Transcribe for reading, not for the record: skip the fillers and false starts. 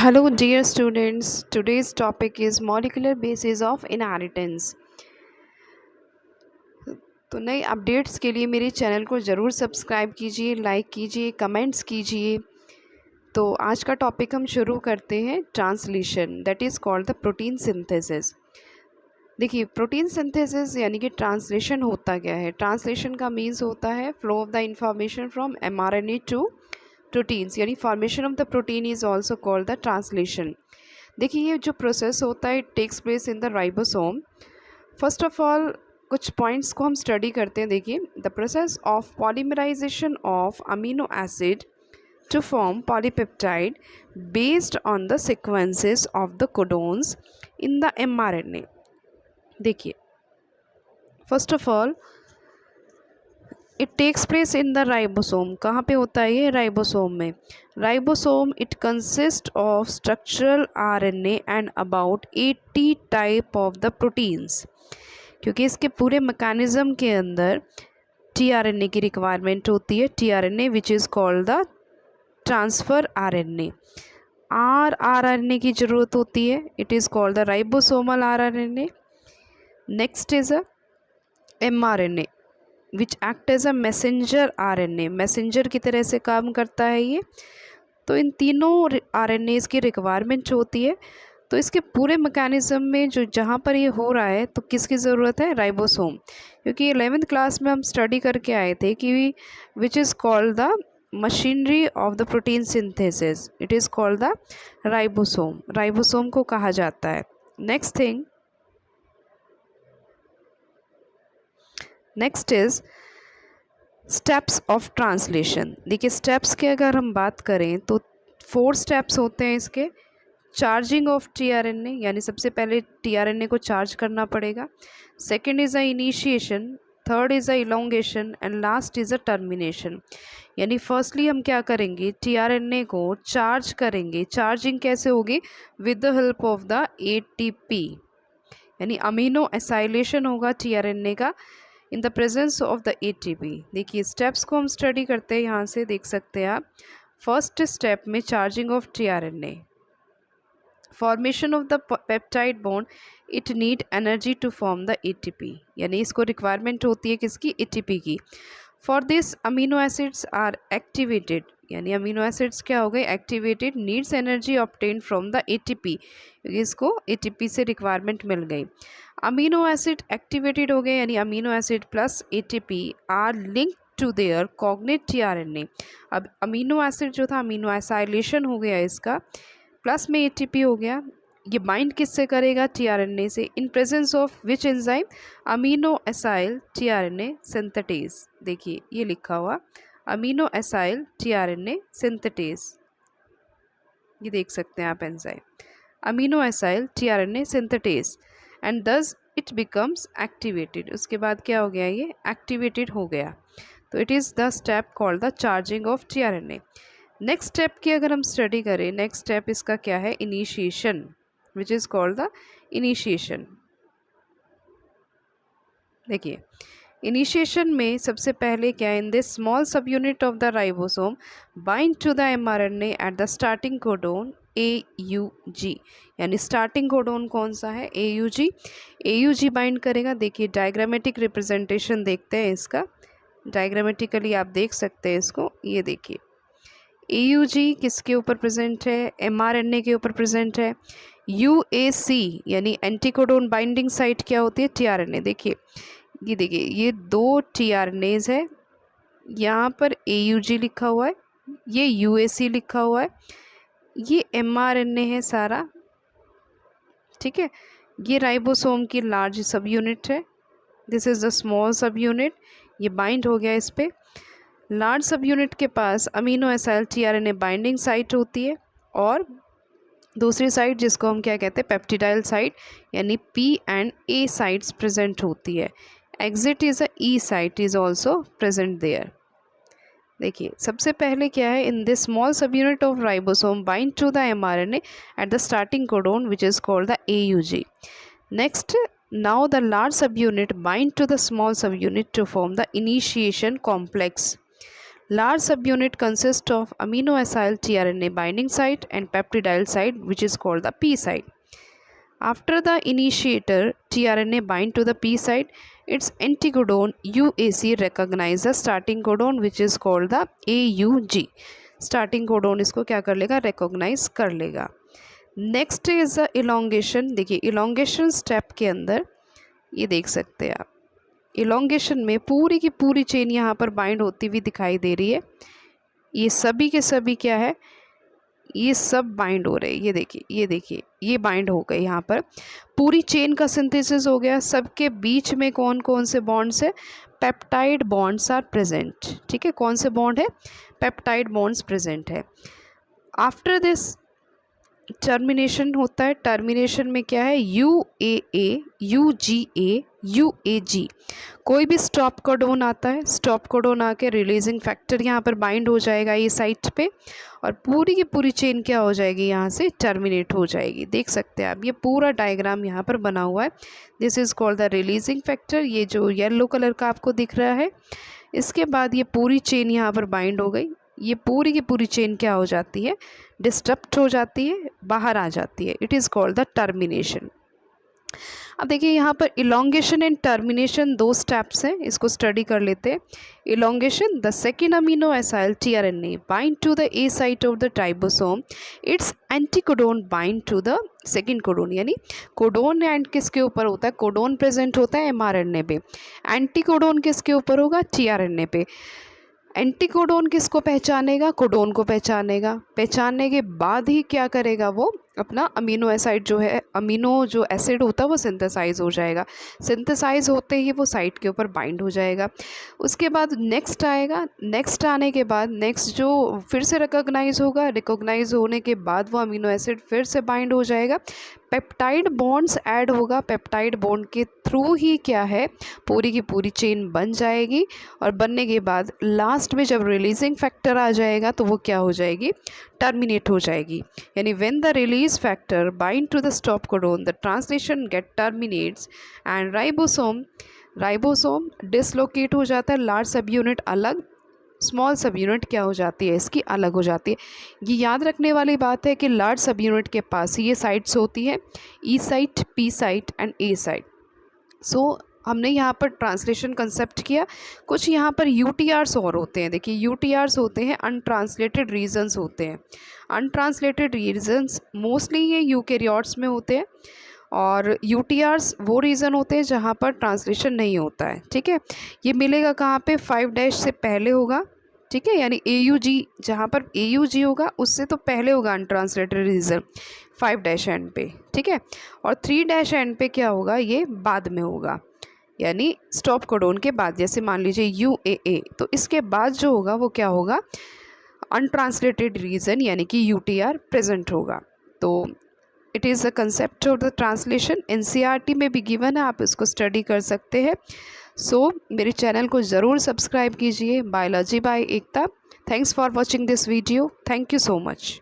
Hello, dear students. Today's topic is molecular basis of inheritance. तो नए updates के लिए मेरे चैनल को ज़रूर सब्सक्राइब कीजिए, लाइक कीजिए, कमेंट्स कीजिए। तो आज का टॉपिक हम शुरू करते हैं translation, that is called the protein synthesis. देखिए, प्रोटीन सिंथेसिस यानी कि ट्रांसलेशन होता क्या है। ट्रांसलेशन का मीन्स होता है flow of the information from mRNA to proteins, यानी formation of the protein is also called the translation. देखिए, ये जो प्रोसेस होता है it takes place in the ribosome. First of all कुछ पॉइंट्स को हम स्टडी करते हैं। देखिए, the process of polymerization of amino acid to form polypeptide based on the sequences of the codons in the mRNA। देखिए, first of all it takes place in the ribosome. कहाँ पे होता है ये? राइबोसोम में। Ribosome it consist of structural RNA and about 80 type of the proteins. क्योंकि इसके पूरे मैकेनिज्म के अंदर टीआरएनए की रिक्वायरमेंट होती है, tRNA which is called the transfer RNA. RRNA की ज़रूरत होती है, it is called the ribosomal rRNA. Next is a mRNA which act as a messenger RNA. Messenger की तरह से काम करता है ये। तो इन तीनों आरएनएज़ की रिक्वायरमेंट होती है। तो इसके पूरे मैकेनिज्म में जो जहाँ पर ये हो रहा है तो किसकी ज़रूरत है? राइबोसोम। क्योंकि 11th क्लास में हम स्टडी करके आए थे कि विच is called the machinery of the protein synthesis, it is called the ribosome. Ribosome को कहा जाता है। Next is steps of translation. देखिए, स्टेप्स की अगर हम बात करें तो 4 स्टेप्स होते हैं इसके। चार्जिंग ऑफ टीआरएनए, यानी सबसे पहले टीआरएनए को चार्ज करना पड़ेगा। Second is a initiation, third is a elongation and last is a termination. यानी फर्स्टली हम क्या करेंगे? टीआरएनए को चार्ज करेंगे। चार्जिंग कैसे होगी? With the help of the ATP, यानी अमीनो एसाइलेशन होगा टीआरएनए का in the presence of the ATP. देखिए, स्टेप्स को हम स्टडी करते हैं, यहाँ से देख सकते हैं आप। फर्स्ट स्टेप में charging of tRNA, formation of the peptide bond, it need energy to form the ATP, यानी इसको रिक्वायरमेंट होती है किसकी? एटीपी की। For this amino acids are activated, यानी अमीनो एसिड्स क्या हो गए? Activated, needs energy obtain from the ATP, क्योंकि इसको एटीपी से रिक्वायरमेंट मिल गई। अमीनो एसिड एक्टिवेटेड हो गए, यानी amino acid plus ATP are link to their cognate tRNA. अब अमीनो एसिड जो था, अमीनो एसाइलेशन हो गया इसका, प्लस में एटीपी हो गया। ये बाइंड किससे करेगा? टीआरएनए से। In presence of which enzyme? Amino acyl tRNA synthetase. देखिए, ये लिखा हुआ अमीनो एसाइल टीआरएनए सिंथेटेज, ये देख सकते हैं आप enzyme, amino acyl tRNA synthetase, and thus it becomes activated. उसके बाद क्या हो गया? ये एक्टिवेटेड हो गया। तो it is the step called the charging of tRNA. Next step की अगर हम स्टडी करें, नेक्स्ट स्टेप इसका क्या है? Initiation, which is called the initiation. देखिए, इनिशिएशन में सबसे पहले क्या है? In this small sub unit of the ribosome bind to the mRNA at the starting codon AUG, यानी स्टार्टिंग कोडोन कौन सा है? AUG। AUG बाइंड करेगा। देखिए, डायग्रामेटिक रिप्रेजेंटेशन देखते हैं इसका। डायग्रामेटिकली आप देख सकते हैं इसको। ये देखिए, AUG किसके ऊपर प्रेजेंट है? mRNA के ऊपर प्रेजेंट है। UAC यानी एंटीकोडोन बाइंडिंग साइट क्या होती है? टीआरएनए। देखिए, ये 2 टीआरएनएज है। यहाँ पर AUG लिखा हुआ है, ये UAC लिखा हुआ है, ये mRNA है सारा, ठीक है। ये राइबोसोम की लार्ज सब यूनिट है, this is the small sub unit. ये बाइंड हो गया इस पर। लार्ज सब यूनिट के पास amino acyl tRNA binding site होती है, और दूसरी साइड जिसको हम क्या कहते हैं? पेप्टिडाइल साइट, यानी P and A sites present होती है। Exit is a E site is also present there. देखिए, सबसे पहले क्या है? In this small sub unit of ribosome bind to the mRNA at the starting codon which is called the AUG। Next, now the large subunit bind to the small subunit to form the initiation complex. Large subunit consists of amino acyl tRNA binding site and peptidyl site, which is called the P site. After the initiator tRNA bind to the P site, its anticodon UAC recognize the starting codon, which is called the AUG. Starting codon इसको क्या कर लेगा, recognize कर लेगा. Next is the elongation. देखिए elongation step के अंदर ये देख सकते हैं आप, इलोंगेशन में पूरी की पूरी चेन यहाँ पर बाइंड होती हुई दिखाई दे रही है. ये सभी के सभी क्या है, ये सब बाइंड हो रहे हैं. ये देखिए ये बाइंड हो गए. यहाँ पर पूरी चेन का सिंथेसिस हो गया. सबके बीच में कौन कौन से बॉन्ड्स है, पेप्टाइड बॉन्ड्स आर प्रेजेंट. ठीक है, कौन से बॉन्ड है, पेप्टाइड बॉन्ड्स प्रेजेंट है. आफ्टर दिस टर्मिनेशन होता है. टर्मिनेशन में क्या है, UAA, UGA, UAG. कोई भी स्टॉप कोडोन आता है, स्टॉप कोडोन आके रिलीजिंग फैक्टर यहाँ पर बाइंड हो जाएगा ये साइट पे, और पूरी की पूरी चेन क्या हो जाएगी, यहाँ से टर्मिनेट हो जाएगी. देख सकते हैं आप, ये पूरा डायग्राम यहाँ पर बना हुआ है. This is called the releasing factor. ये जो येलो कलर का आपको दिख रहा है, इसके बाद ये पूरी चेन यहाँ पर बाइंड हो गई. ये पूरी की पूरी चेन क्या हो जाती है, डिस्टर्ब हो जाती है, बाहर आ जाती है. It is called the termination. अब देखिए यहाँ पर इलोंगेशन एंड टर्मिनेशन दो स्टेप्स हैं, इसको स्टडी कर लेते हैं. Elongation, the second amino acyl tRNA bind to the A site of the ribosome, its anticodon bind to the second codon. यानी कोडोन एंड किसके ऊपर होता है, कोडोन प्रेजेंट होता है mRNA पे, एंटीकोडोन किसके ऊपर होगा, tRNA पे. एंटीकोडोन किसको पहचानेगा, कोडोन को पहचानेगा. पहचानने के बाद ही क्या करेगा, वो अपना अमीनो एसिड जो है, अमीनो जो एसिड होता है वो सिंथेसाइज हो जाएगा. सिंथेसाइज होते ही वो साइट के ऊपर बाइंड हो जाएगा. उसके बाद नेक्स्ट आएगा. नेक्स्ट आने के बाद नेक्स्ट जो फिर से रिकॉग्नाइज होगा, रिकॉग्नाइज होने के बाद वो अमीनो एसिड फिर से बाइंड हो जाएगा. पेप्टाइड बॉन्ड्स ऐड होगा. पेप्टाइड बॉन्ड के थ्रू ही क्या है, पूरी की पूरी चेन बन जाएगी. और बनने के बाद लास्ट में जब रिलीजिंग फैक्टर आ जाएगा तो वो क्या हो जाएगी, टर्मिनेट हो जाएगी. यानी when the release factor bind to the stop codon, the translation get terminates and ribosome dislocate हो जाता है. लार्ज सब यूनिट अलग, स्मॉल सब यूनिट क्या हो जाती है, इसकी अलग हो जाती है. ये याद रखने वाली बात है कि लार्ज सब यूनिट के पास ये साइट्स होती हैं, E site, P site and A site. So हमने यहाँ पर ट्रांसलेशन कंसेप्ट किया. कुछ यहाँ पर यूटीआर्स और होते हैं. देखिए यूटीआर्स होते हैं, अनट्रांसलेटेड रीजन्स होते हैं. अनट्रांसलेटेड रीजन्स मोस्टली ये यूकैरियोट्स में होते हैं, और यूटीआर्स वो रीज़न होते हैं जहाँ पर ट्रांसलेशन नहीं होता है. ठीक है, ये मिलेगा कहाँ पे, 5 से पहले होगा. ठीक है, यानी AUG, जहाँ पर AUG होगा उससे तो पहले होगा अनट्रांसलेटेड रीजन 5 एंड पे. ठीक है, और 3 एंड पे क्या होगा, ये बाद में होगा, यानी स्टॉप कोडोन के बाद. जैसे मान लीजिए UAA, तो इसके बाद जो होगा वो क्या होगा, अनट्रांसलेटेड रीजन यानी कि UTR प्रेजेंट होगा. तो it is a concept of the translation. NCERT में भी गिवन है, आप इसको स्टडी कर सकते हैं. सो मेरे चैनल को ज़रूर सब्सक्राइब कीजिए, biology by Ekta. Thanks for watching this video. Thank you so much.